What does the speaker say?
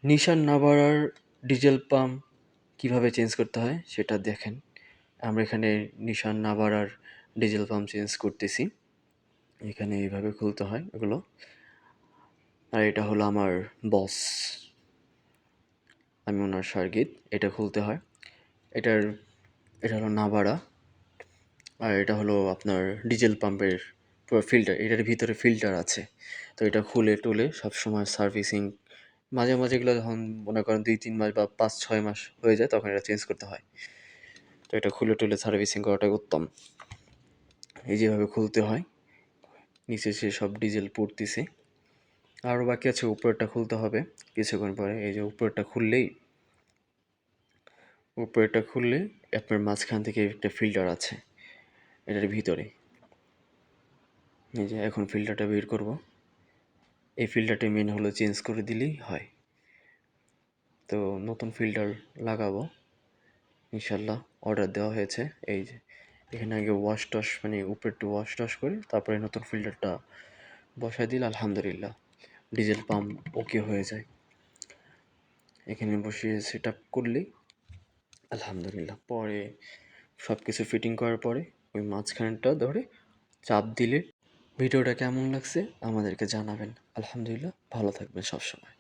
নিশান নাভারার diesel pump কীভাবে change করতে হয় সেটা দেখেন। আমরা এখানে নিশান নাভারার ডিজেল পাম্প চেঞ্জ করতেছি। এখানে এইভাবে খুলতে হয় এগুলো। আর এটা হলো আমার বস, আমি ওনার শার্গিদ। এটা খুলতে হয়। এটা হলো নাভারা, আর এটা হলো আপনার ডিজেল পাম্পের পুরো ফিল্টার। এটার ভিতরে ফিল্টার আছে, তো এটা খুলে টুলে সবসময় সার্ভিসিং মাঝে মাঝে এগুলো যখন মনে করেন 2-3 মাস বা 5-6 মাস হয়ে যায় তখন এটা চেঞ্জ করতে হয়। তো এটা খুলে টুলে সার্ভিসিং করাটাই উত্তম। এই যেভাবে খুলতে হয়। নিচে সে সব ডিজেল পড়তেছে। আরও বাকি আছে, উপরেরটা খুলতে হবে কিছুক্ষণ পরে। এই যে উপরেরটা খুললে আপনার মাঝখান থেকে একটা ফিল্টার আছে এটার ভিতরে। এই যে এখন ফিল্টারটা বের করব। এই ফিল্টারটা মেন হলো চেঞ্জ করে দিলেই হয়। তো নতুন ফিল্টার লাগাবো ইনশাল্লাহ, অর্ডার দেওয়া হয়েছে। এই যে এখানে আগে ওয়াশ টশ মানে উপরেরটা ওয়াশ টশ করে তারপরে নতুন ফিল্টারটা বসায় দিলে আলহামদুলিল্লাহ ডিজেল পাম্প ওকে হয়ে যায়। এখানে বসিয়ে সেট আপ করলেই আলহামদুলিল্লাহ পরে সব কিছু ফিটিং করার পরে ওই মাঝখানটা ধরে চাপ দিলে। ভিডিওটা কেমন লাগছে আমাদেরকে জানাবেন। আলহামদুলিল্লাহ, ভালো থাকবেন সবসময়।